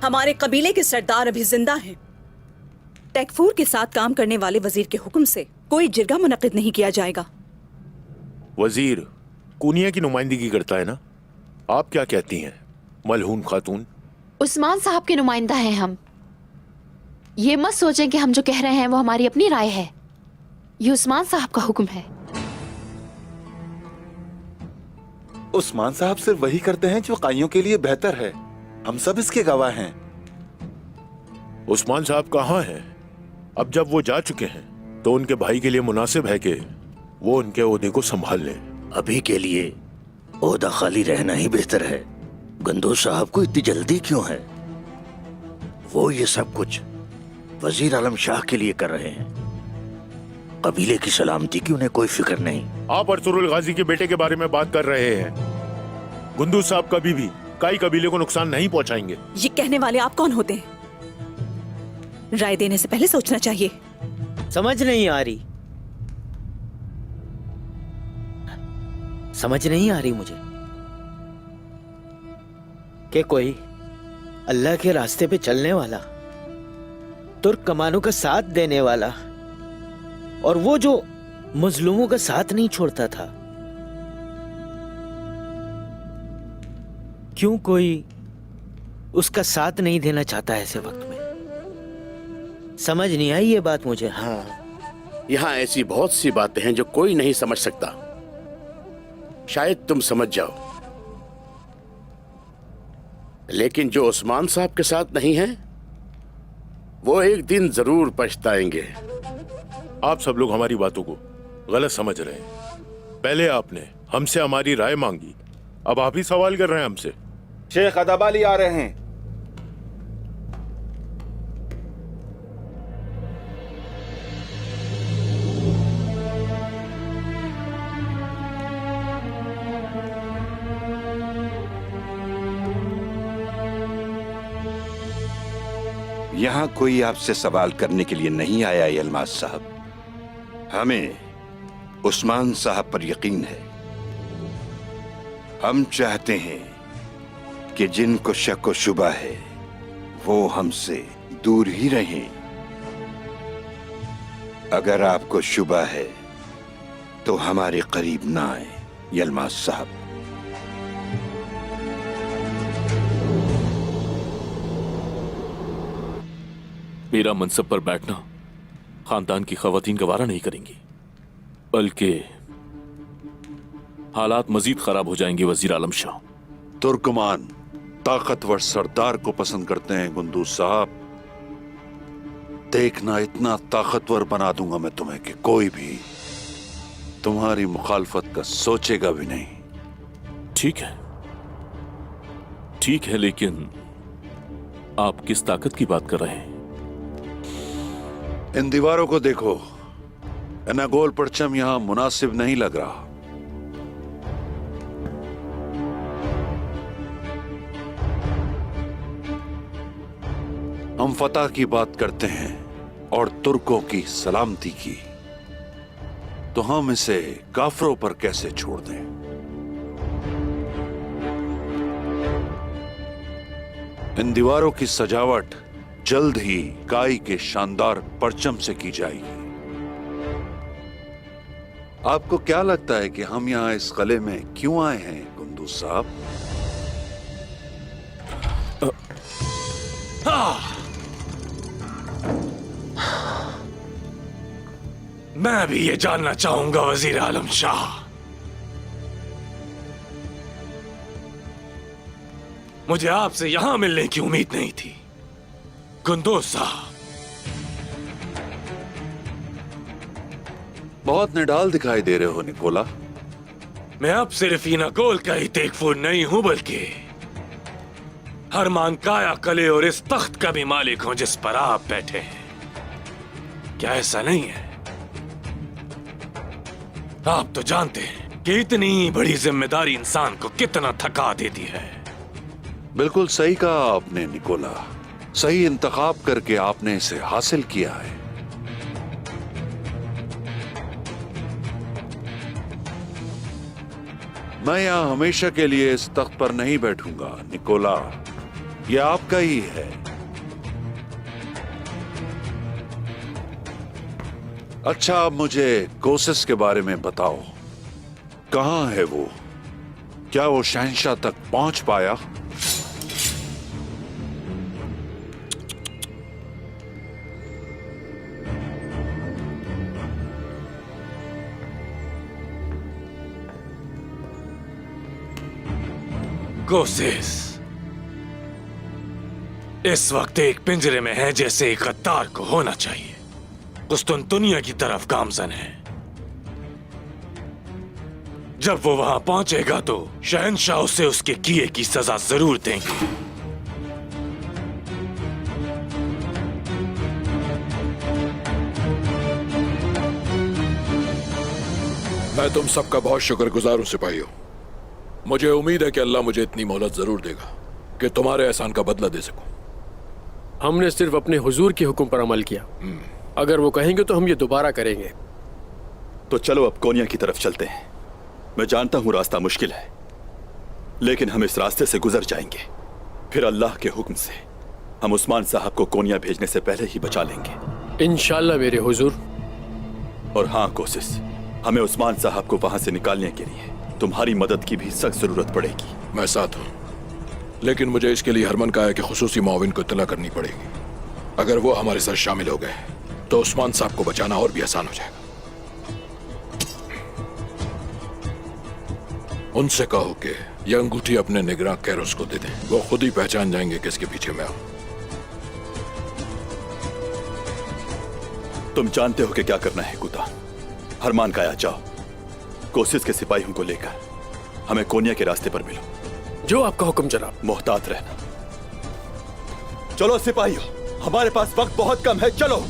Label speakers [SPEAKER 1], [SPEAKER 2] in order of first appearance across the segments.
[SPEAKER 1] हमारे कबीले के सरदार अभी जिंदा हैं। तैकफूर के साथ काम करने वाले वजीर के हुक्म से कोई जिरगा मुनक्किद नहीं किया जाएगा।
[SPEAKER 2] वजीर कुनिया की नुमाइंदगी करता है ना, आप क्या कहती हैं मलहून खातून?
[SPEAKER 3] उस्मान साहब के नुमाइंदा हैं हम। ये मत सोचें कि हम जो कह रहे हैं वो हमारी अपनी राय है। ये उस्मान साहब का हुक्म है।
[SPEAKER 4] उस्मान साहब सिर्फ वही करते हैं जो काइयों के लिए बेहतर है। हम सब इसके गवाह हैं।
[SPEAKER 2] उस्मान साहब कहाँ हैं? अब जब वो जा चुके हैं तो उनके भाई के लिए मुनासिब है कि वो उनके ओहदे को संभाल लें।
[SPEAKER 5] अभी के लिए ओहदा खाली रहना ही बेहतर है। गंदोज साहब को इतनी जल्दी क्यों है? वो ये सब कुछ वजीर आलम शाह के लिए कर रहे हैं। कबीले की सलामती की उन्हें कोई फिक्र नहीं।
[SPEAKER 2] आप अर्तुरुल गाजी के बेटे के बारे में बात कर रहे हैं। गुंदूज साहब कभी भी काई कबीले को नुकसान नहीं पहुंचाएंगे।
[SPEAKER 1] ये कहने वाले आप कौन होते हैं? राय देने से पहले सोचना चाहिए।
[SPEAKER 6] समझ नहीं आ रही, समझ नहीं आ रही मुझे कि कोई अल्लाह के रास्ते पे चलने वाला, तुर्क कमानों का साथ देने वाला, और वो जो मजलूमों का साथ नहीं छोड़ता था, क्यों कोई उसका साथ नहीं देना चाहता ऐसे वक्त में? समझ नहीं आई ये बात मुझे। हाँ,
[SPEAKER 7] यहाँ ऐसी बहुत सी बातें हैं जो कोई नहीं समझ सकता। शायद तुम समझ जाओ, लेकिन जो उस्मान साहब के साथ नहीं है वो एक दिन जरूर पछताएंगे।
[SPEAKER 2] आप सब लोग हमारी बातों को गलत समझ रहे हैं। पहले आपने हमसे हमारी राय मांगी, अब आप ही सवाल कर रहे हैं हमसे।
[SPEAKER 4] शेख अदबाली आ रहे हैं।
[SPEAKER 8] यहां कोई आपसे सवाल करने के लिए नहीं आया यलमाज साहब। हमें उस्मान साहब पर यकीन है। हम चाहते हैं कि जिनको शक व शुबा है वो हमसे दूर ही रहें। अगर आपको शुबा है तो हमारे करीब ना आए यलमाज साहब।
[SPEAKER 9] मेरा मनसब पर बैठना खानदान की खवातीन गवारा नहीं करेंगी, बल्कि हालात मजीद खराब हो जाएंगे। वजीर आलम शाह
[SPEAKER 10] तुर्कमान ताकतवर सरदार को पसंद करते हैं गुंदूज साहब। देखना, इतना ताकतवर बना दूंगा मैं तुम्हें कि कोई भी तुम्हारी मुखालफत का सोचेगा भी नहीं।
[SPEAKER 9] ठीक है, लेकिन आप किस ताकत की बात कर रहे हैं?
[SPEAKER 10] इन दीवारों को देखो, इन्हें गोल परचम यहां मुनासिब नहीं लग रहा। हम फतह की बात करते हैं और तुर्कों की सलामती की, तो हम इसे काफरों पर कैसे छोड़ दें? इन दीवारों की सजावट जल्द ही काई के शानदार परचम से की जाएगी। आपको क्या लगता है कि हम यहां इस किले में क्यों आए हैं गुंदूज साहब?
[SPEAKER 11] मैं भी ये जानना चाहूंगा वजीर आलम शाह, मुझे आपसे यहां मिलने की उम्मीद नहीं थी। गुंदोज साहब,
[SPEAKER 10] बहुत निडाल दिखाई दे रहे हो निकोला।
[SPEAKER 11] मैं अब सिर्फ ईनागोल का ही तेकफूर नहीं हूं, बल्कि हरमान काया कले और इस तख्त का भी मालिक हूं जिस पर आप बैठे हैं। क्या ऐसा नहीं है? आप तो जानते हैं कि इतनी बड़ी जिम्मेदारी इंसान को कितना थका देती है।
[SPEAKER 10] बिल्कुल सही कहा आपने निकोला। सही इंतखाब करके आपने इसे हासिल किया है। मैं यहां हमेशा के लिए इस तख्त पर नहीं बैठूंगा निकोला। ये आपका ही है। अच्छा, अब मुझे कोशिश के बारे में बताओ, कहां है वो? क्या वो शहंशाह तक पहुंच पाया?
[SPEAKER 11] कोशिश इस वक्त एक पिंजरे में है, जैसे एक गद्दार को होना चाहिए। कुस्तुनतुनिया की तरफ गामजन है। जब वो वहां पहुंचेगा तो शहंशाह उसे उसके किए की सजा जरूर देंगे।
[SPEAKER 12] मैं तुम सबका बहुत शुक्रगुजार हूं सिपाहियों। मुझे उम्मीद है कि अल्लाह मुझे इतनी मोहलत जरूर देगा कि तुम्हारे एहसान का बदला दे सकूं।
[SPEAKER 13] हमने सिर्फ अपने हुजूर के हुक्म पर अमल किया। अगर वो कहेंगे तो हम ये दोबारा करेंगे।
[SPEAKER 14] तो चलो अब कोनिया की तरफ चलते हैं। मैं जानता हूं रास्ता मुश्किल है, लेकिन हम इस रास्ते से गुजर जाएंगे। फिर अल्लाह के हुक्म से हम उस्मान साहब को कोनिया भेजने से पहले ही बचा लेंगे
[SPEAKER 13] इंशाल्लाह मेरे हुजूर।
[SPEAKER 14] और हाँ कोशिश, हमें उस्मान साहब को वहां से निकालने के लिए तुम्हारी मदद की भी सख्त जरूरत पड़ेगी।
[SPEAKER 12] मैं साथ हूं, लेकिन मुझे इसके लिए हरमन का है कि खुसूसी मुआविन को इत्तला करनी पड़ेगी। अगर वो हमारे साथ शामिल हो गए तो उस्मान साहब को बचाना और भी आसान हो जाएगा। उनसे कहो कि यह अंगूठी अपने निगरां कैरोस को दे दें। वो खुद ही पहचान जाएंगे किसके पीछे मैं हूं।
[SPEAKER 14] तुम जानते हो कि क्या करना है कुता। हरमान काया जाओ, कोशिश के सिपाहियों को लेकर हमें कोनिया के रास्ते पर मिलो।
[SPEAKER 13] जो आपका हुक्म जनाब।
[SPEAKER 14] मोहतात रहना। चलो सिपाहियों, हमारे पास वक्त बहुत कम है, चलो।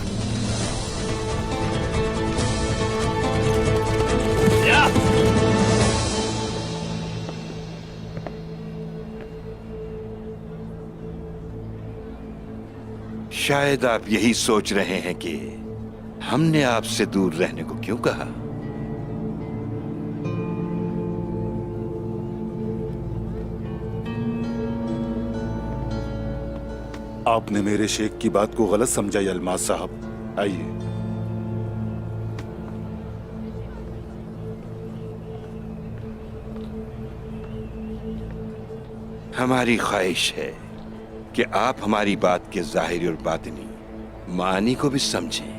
[SPEAKER 8] शायद आप यही सोच रहे हैं कि हमने आपसे दूर रहने को क्यों कहा।
[SPEAKER 4] आपने मेरे शेख की बात को गलत समझा यलमाज साहब। आइए।
[SPEAKER 8] हमारी ख्वाहिश है कि आप हमारी बात के जाहिरी और बातिनी मानी को भी समझें।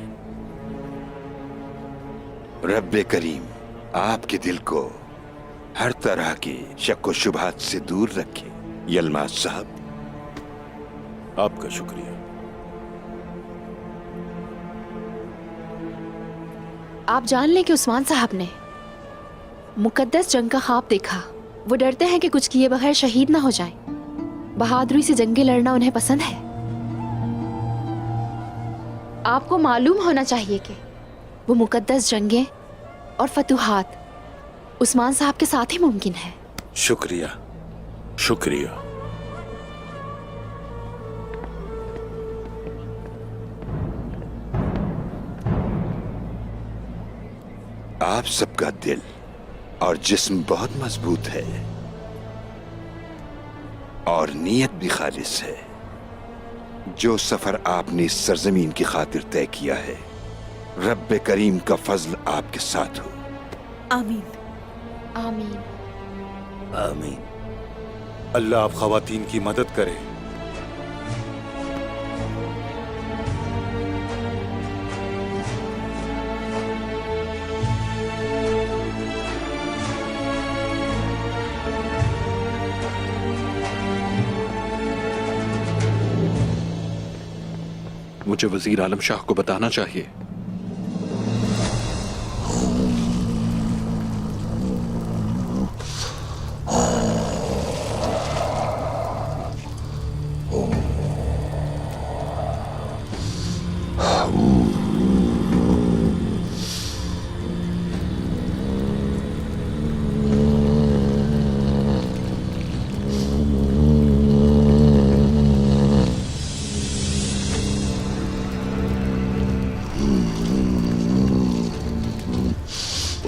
[SPEAKER 8] रब्बे करीम आपके दिल को हर तरह के शक व शुबहात से दूर रखे। यलमाज साहब,
[SPEAKER 2] आपका शुक्रिया।
[SPEAKER 3] आप जान लें कि उस्मान साहब ने मुकद्दस जंग का ख्वाब देखा। वो डरते हैं कि कुछ किए बगैर शहीद ना हो जाएं। बहादुरी से जंगें लड़ना उन्हें पसंद है। आपको मालूम होना चाहिए कि वो मुकद्दस जंगें और फतूहात उस्मान साहब के साथ ही मुमकिन है।
[SPEAKER 2] शुक्रिया, शुक्रिया।
[SPEAKER 8] आप सबका दिल और जिस्म बहुत मजबूत है और नीयत भी खालिस है। जो सफर आपने इस सरजमीन की खातिर तय किया है, रब्बे करीम का फजल आपके साथ हो।
[SPEAKER 1] आमीन।
[SPEAKER 3] आमीन।
[SPEAKER 5] आमीन।
[SPEAKER 4] अल्लाह आप खवातीन की मदद करे।
[SPEAKER 12] मुझे वजीर आलम शाह को बताना चाहिए।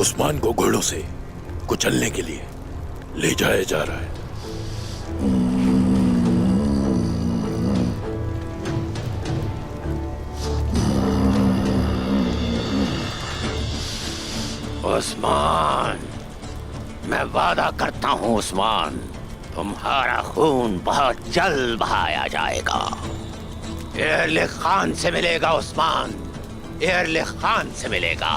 [SPEAKER 12] उस्मान को घोड़ों से कुचलने के लिए ले जाया जा रहा है।
[SPEAKER 5] उस्मान, मैं वादा करता हूँ उस्मान, तुम्हारा खून बहुत जल्द बहाया जाएगा। एरले खान से मिलेगा उस्मान, एरले खान से मिलेगा।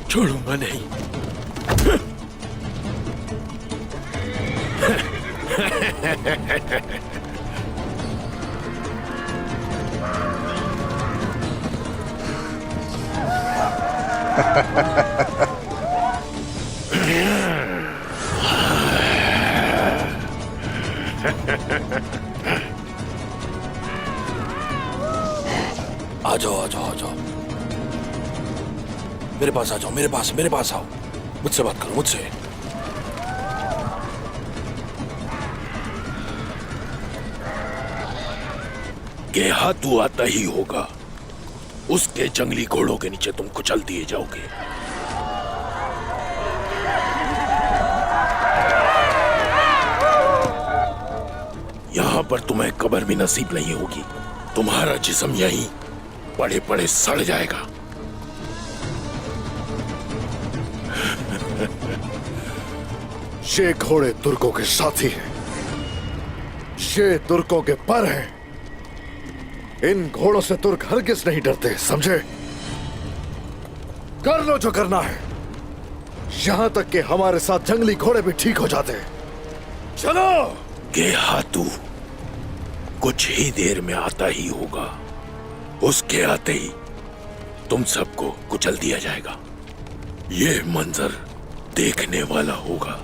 [SPEAKER 11] छोड़ूंगा नहीं।
[SPEAKER 12] आ जाओ आ जाओ आ जाओ, मेरे पास आ जाओ, मेरे पास आओ, मुझसे बात करो, मुझसे।
[SPEAKER 2] गेहातू आता ही होगा, उसके जंगली घोड़ों के नीचे तुम कुचल दिए जाओगे। यहां पर तुम्हें कब्र भी नसीब नहीं होगी, तुम्हारा जिस्म यहीं पड़े पड़े सड़ जाएगा।
[SPEAKER 15] ये घोड़े तुर्कों के साथी हैं, ये तुर्कों के पर हैं। इन घोड़ों से तुर्क हरगिज नहीं डरते, समझे? कर लो जो करना है, यहां तक कि हमारे साथ जंगली घोड़े भी ठीक हो जाते। चलो।
[SPEAKER 2] गेहातू कुछ ही देर में आता ही होगा, उसके आते ही तुम सबको कुचल दिया जाएगा। ये मंजर देखने वाला होगा।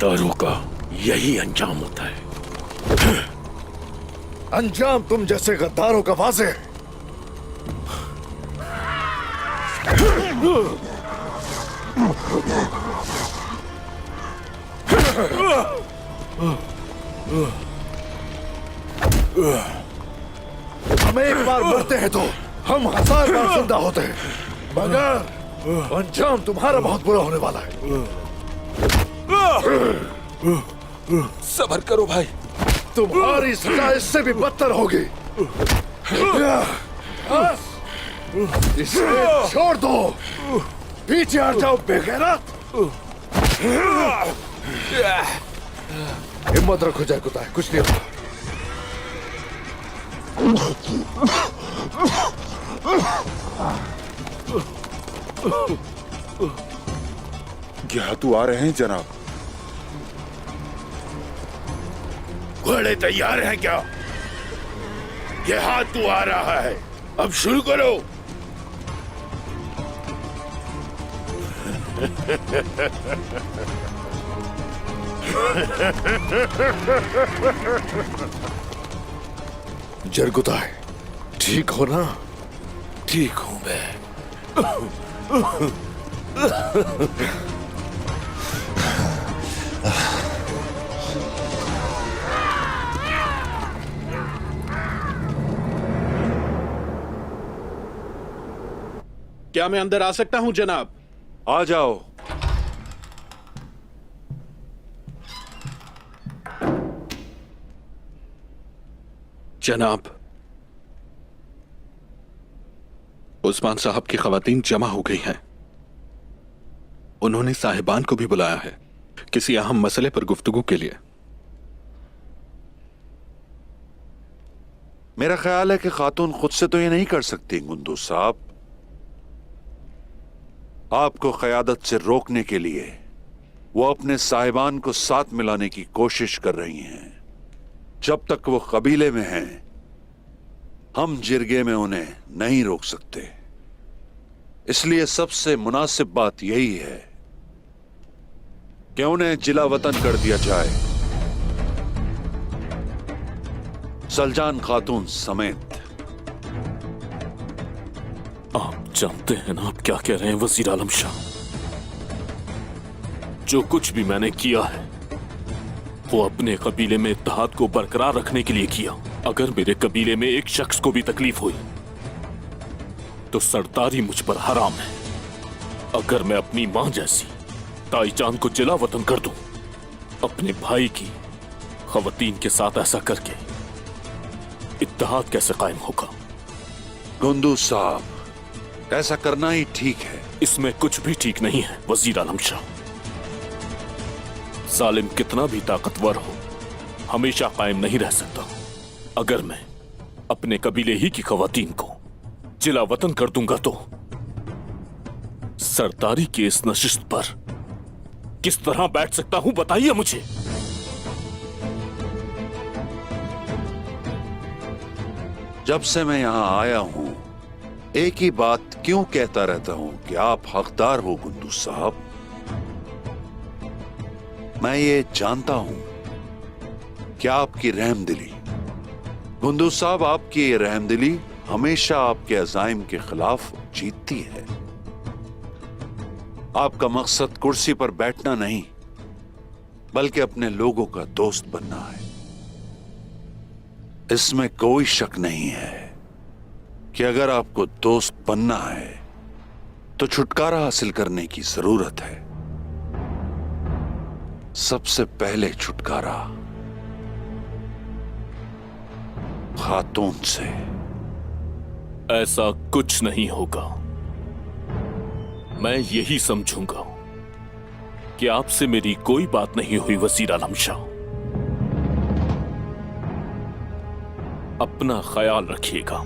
[SPEAKER 2] गद्दारों का यही अंजाम होता है।
[SPEAKER 15] अंजाम तुम जैसे गद्दारों का वाज़े है। हम एक बार मरते हैं तो हम 1000 बार जिंदा होते हैं, मगर अंजाम तुम्हारा बहुत बुरा होने वाला है।
[SPEAKER 12] सब्र करो भाई,
[SPEAKER 15] तुम्हारी सजा इससे भी बदतर होगी। इसे छोड़ दो, पीछे हट जाओ बेगैरत। हिम्मत रखो जय कुत्ता, कुछ नहीं होगा।
[SPEAKER 4] गेहातू आ रहे हैं जनाब।
[SPEAKER 2] घोड़े तैयार हैं क्या? गेहातू आ रहा है, अब शुरू करो।
[SPEAKER 15] जरगुताय, ठीक हो ना?
[SPEAKER 12] ठीक हूं मैं।
[SPEAKER 14] क्या मैं अंदर आ सकता हूं जनाब?
[SPEAKER 10] आ जाओ।
[SPEAKER 14] जनाब, उस्मान साहब की खवातीन जमा हो गई हैं। उन्होंने साहिबान को भी बुलाया है किसी अहम मसले पर गुफ्तगू के लिए।
[SPEAKER 10] मेरा ख्याल है कि खातून खुद से तो ये नहीं कर सकती गुंदू साहब। आपको क़यादत से रोकने के लिए वो अपने साहिबान को साथ मिलाने की कोशिश कर रही हैं। जब तक वो कबीले में हैं, हम जिरगे में उन्हें नहीं रोक सकते। इसलिए सबसे मुनासिब बात यही है कि उन्हें जिला वतन कर दिया जाए, सलजान खातून समेत।
[SPEAKER 9] आप जानते हैं ना आप क्या कह रहे हैं वजीर आलम शाह? जो कुछ भी मैंने किया है वो अपने कबीले में इत्तेहाद को बरकरार रखने के लिए किया। अगर मेरे कबीले में एक शख्स को भी तकलीफ हुई तो सरदारी मुझ पर हराम है। अगर मैं अपनी मां जैसी ताईजान को जिला वतन कर दूं, अपने भाई की खवातीन के साथ ऐसा करके इत्तेहाद कैसे कायम होगा?
[SPEAKER 10] गुंदू साहब, ऐसा करना ही ठीक है।
[SPEAKER 9] इसमें कुछ भी ठीक नहीं है वजीर आलम शाह। जालिम कितना भी ताकतवर हो, हमेशा कायम नहीं रह सकता। अगर मैं अपने कबीले ही की खवातीन को जिला वतन कर दूंगा तो सरदारी की इस नशिस्त पर किस तरह बैठ सकता हूं, बताइए मुझे।
[SPEAKER 10] जब से मैं यहां आया हूं, एक ही बात क्यों कहता रहता हूं कि आप हकदार हो गुंदू साहब। मैं ये जानता हूं कि आपकी रहमदिली, गुंदू साहब, आपकी ये रहमदिली हमेशा आपके अज़ाइम के खिलाफ जीतती है। आपका मकसद कुर्सी पर बैठना नहीं, बल्कि अपने लोगों का दोस्त बनना है। इसमें कोई शक नहीं है कि अगर आपको दोस्त बनना है तो छुटकारा हासिल करने की जरूरत है। सबसे पहले छुटकारा खातून से।
[SPEAKER 9] ऐसा कुछ नहीं होगा। मैं यही समझूंगा कि आपसे मेरी कोई बात नहीं हुई वजीर आलम शाह। अपना ख्याल रखिएगा।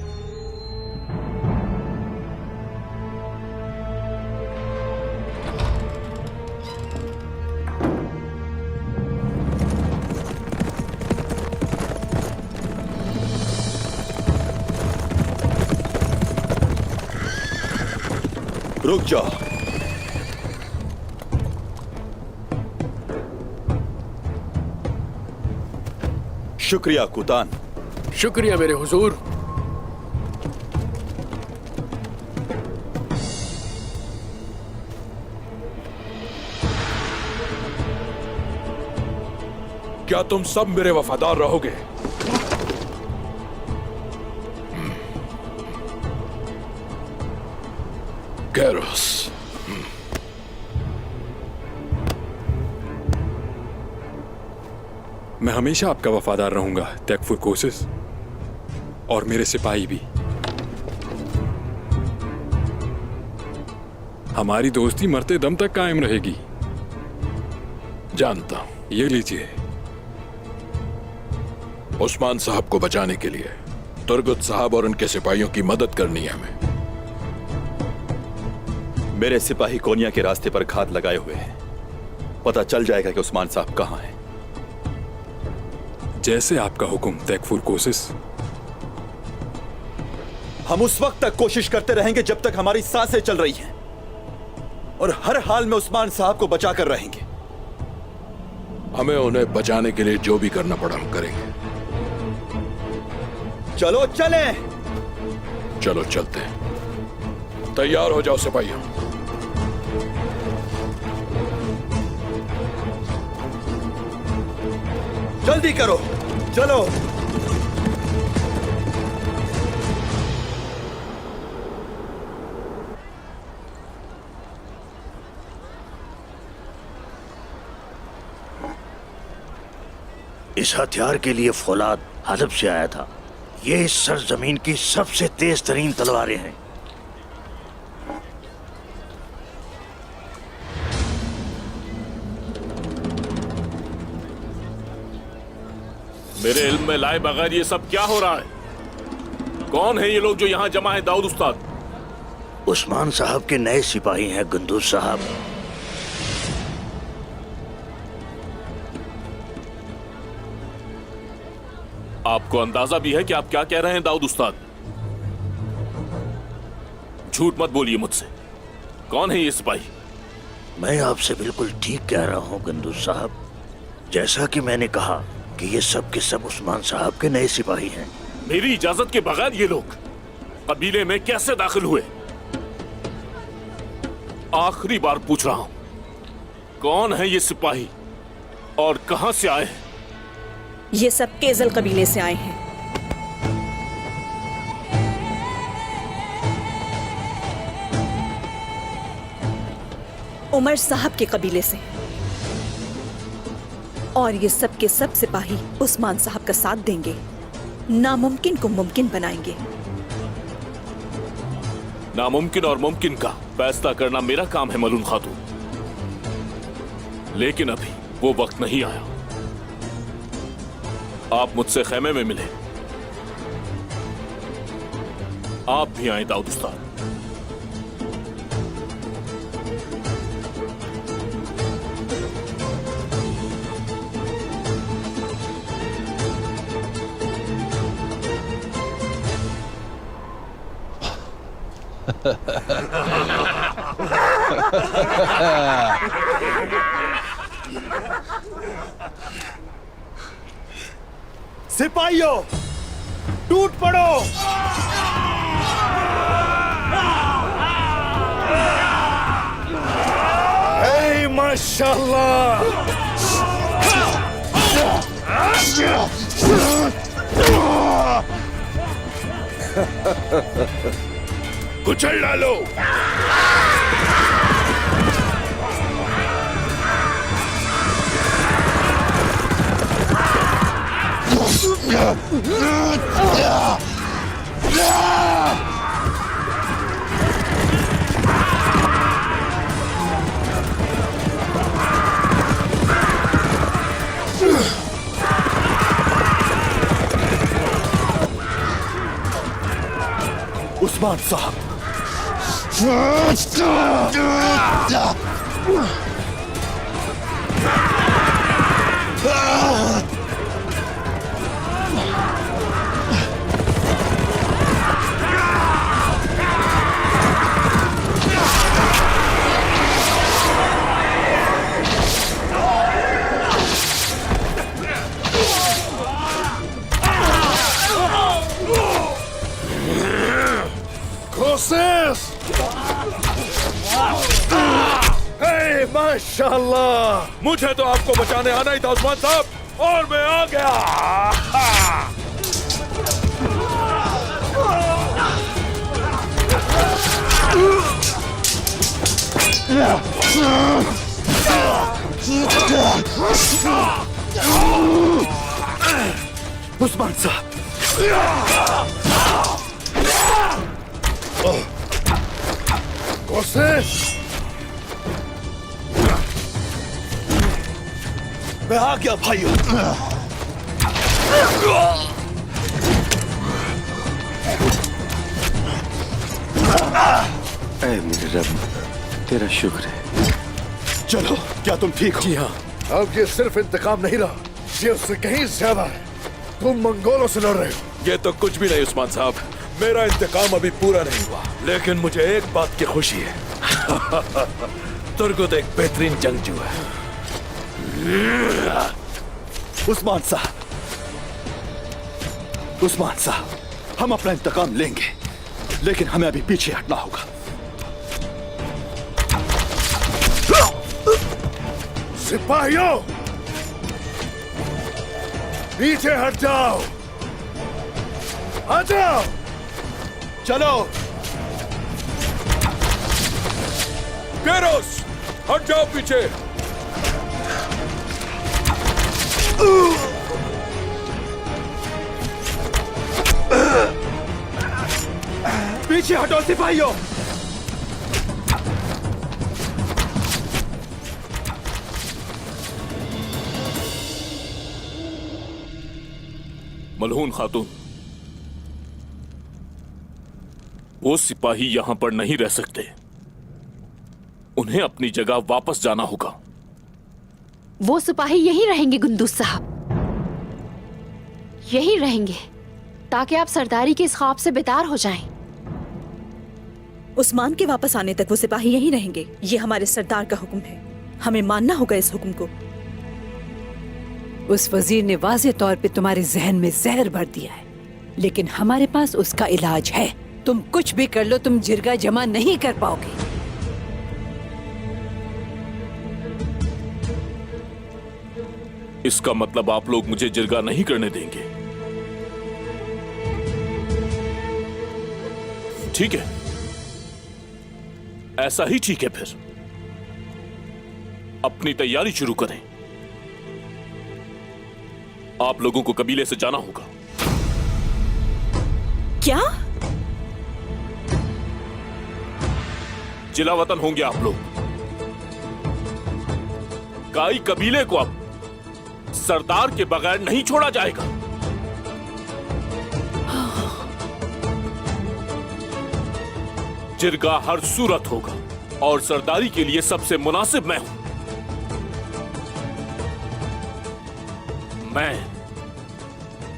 [SPEAKER 14] रुक जाओ। शुक्रिया कुतान।
[SPEAKER 13] शुक्रिया मेरे हुजूर।
[SPEAKER 12] क्या तुम सब मेरे वफादार रहोगे? कैरोस,
[SPEAKER 16] मैं हमेशा आपका वफादार रहूंगा तेकफुर कोसिस, और मेरे सिपाही भी। हमारी दोस्ती मरते दम तक कायम रहेगी।
[SPEAKER 12] जानता हूं।
[SPEAKER 16] ये लीजिए।
[SPEAKER 12] उस्मान साहब को बचाने के लिए तुर्गुत साहब और उनके सिपाहियों की मदद करनी है हमें।
[SPEAKER 14] मेरे सिपाही कोनिया के रास्ते पर घात लगाए हुए हैं। पता चल जाएगा कि उस्मान साहब कहां हैं।
[SPEAKER 16] जैसे आपका हुक्म तेकफुर कोसिस।
[SPEAKER 14] हम उस वक्त तक कोशिश करते रहेंगे जब तक हमारी सांसें चल रही हैं, और हर हाल में उस्मान साहब को बचा कर रहेंगे।
[SPEAKER 12] हमें उन्हें बचाने के लिए जो भी करना पड़ा हम करेंगे।
[SPEAKER 14] चलो चलें।
[SPEAKER 12] चलो चलते हैं। तैयार हो जाओ सिपाहियों।
[SPEAKER 14] जल्दी करो, चलो।
[SPEAKER 5] इस हथियार के लिए फौलाद हदब से आया था। ये इस सरजमीन की सबसे तेज तरीन तलवारें हैं।
[SPEAKER 9] मेरे इल्म में लाए बगैर ये सब क्या हो रहा है? कौन है ये लोग जो यहाँ जमा है दाऊद उस्ताद?
[SPEAKER 5] उस्मान साहब के नए सिपाही हैं गुंदूज साहब।
[SPEAKER 9] आपको अंदाजा भी है कि आप क्या कह रहे हैं दाऊद उस्ताद? झूठ मत बोलिए मुझसे। कौन है ये सिपाही?
[SPEAKER 5] मैं आपसे बिल्कुल ठीक कह रहा हूँ गुंदूज साहब। जैसा कि मैंने कहा कि ये सब के सब उस्मान साहब के नए सिपाही हैं।
[SPEAKER 9] मेरी इजाजत के बगैर ये लोग कबीले में कैसे दाखिल हुए? आखिरी बार पूछ रहा हूं, कौन है ये सिपाही और कहां से आए हैं?
[SPEAKER 1] ये सब केजल कबीले से आए हैं। उमर साहब के कबीले से। और ये सब के सब सिपाही उस्मान साहब का साथ देंगे, नामुमकिन को मुमकिन बनाएंगे।
[SPEAKER 9] नामुमकिन और मुमकिन का फैसला करना मेरा काम है मलून खातून, लेकिन अभी वो वक्त नहीं आया। आप मुझसे खेमे में मिले, आप भी आए दाऊद उस्ताद।
[SPEAKER 15] सिपाहियों, टूट पड़ो। हे माशाल्लाह।
[SPEAKER 2] कुचल डालो।
[SPEAKER 15] उस्मान साहब, कोशिश। हे माशाल्लाह।
[SPEAKER 12] मुझे तो आपको बचाने आना ही था उस्मान साहब, और मैं आ गया।
[SPEAKER 15] उस्मान साहब, कोशिश। मैं आ गया भाइयों।
[SPEAKER 8] ऐ मेरे रब, तेरा शुक्र है।
[SPEAKER 15] चलो, क्या तुम ठीक हो?
[SPEAKER 13] जी हाँ।
[SPEAKER 15] अब ये सिर्फ इंतकाम नहीं रहा, ये उससे कहीं ज्यादा है। तुम मंगोलों से लड़ रहे हो।
[SPEAKER 12] ये तो कुछ भी नहीं उस्मान साहब, मेरा इंतकाम अभी पूरा नहीं हुआ, लेकिन मुझे एक बात की खुशी है। तुर्गुत एक बेहतरीन जंगजू है।
[SPEAKER 14] उस्मान साहब, उस्मान साहब, हम अपना इंतकाम लेंगे, लेकिन हमें अभी पीछे हटना होगा।
[SPEAKER 15] सिपाहियों, पीछे हट जाओ। आ जाओ।
[SPEAKER 14] चलो।
[SPEAKER 12] केरोस, हट जाओ पीछे।
[SPEAKER 14] पीछे हटो सिपाहियों।
[SPEAKER 9] मलहून खातून, वो सिपाही यहां पर नहीं रह सकते, उन्हें अपनी जगह वापस जाना होगा।
[SPEAKER 3] वो सिपाही यहीं रहेंगे गुंदूस साहब, यहीं रहेंगे ताकि आप सरदारी के इस ख्वाब से बेदार हो जाएं।
[SPEAKER 1] उस्मान के वापस आने तक वो सिपाही यहीं रहेंगे। ये हमारे सरदार का हुक्म है, हमें मानना होगा इस हुक्म को।
[SPEAKER 17] उस वजीर ने वाज़े तौर पे तुम्हारे जहन में जहर भर दिया है, लेकिन हमारे पास उसका इलाज है। तुम कुछ भी कर लो, तुम जिरगा जमा नहीं कर पाओगे।
[SPEAKER 9] इसका मतलब आप लोग मुझे जिरगा नहीं करने देंगे? ठीक है, ऐसा ही ठीक है। फिर अपनी तैयारी शुरू करें। आप लोगों को कबीले से जाना होगा।
[SPEAKER 1] क्या?
[SPEAKER 9] जिला वतन होंगे आप लोग। काई कबीले को अब सरदार के बगैर नहीं छोड़ा जाएगा। जिरगा हर सूरत होगा और सरदारी के लिए सबसे मुनासिब मैं हूं। मैं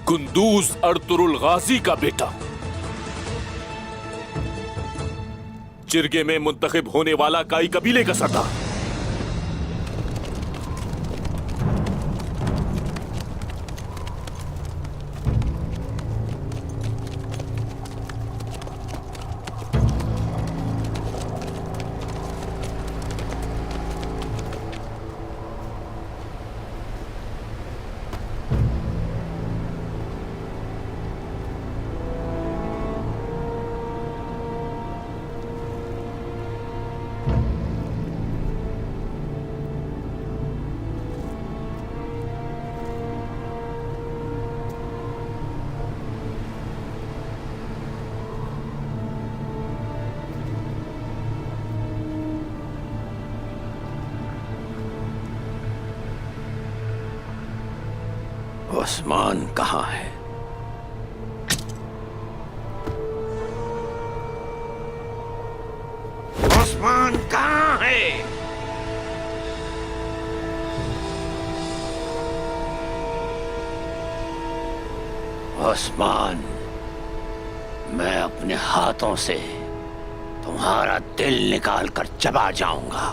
[SPEAKER 9] कुंदूज अर्तुरुल गाजी का बेटा, जिरगे में मुंतखब होने वाला काई कबीले का सरदार।
[SPEAKER 5] उस्मान कहाँ है? उस्मान कहाँ है? उस्मान, मैं अपने हाथों से तुम्हारा दिल निकाल कर चबा जाऊंगा।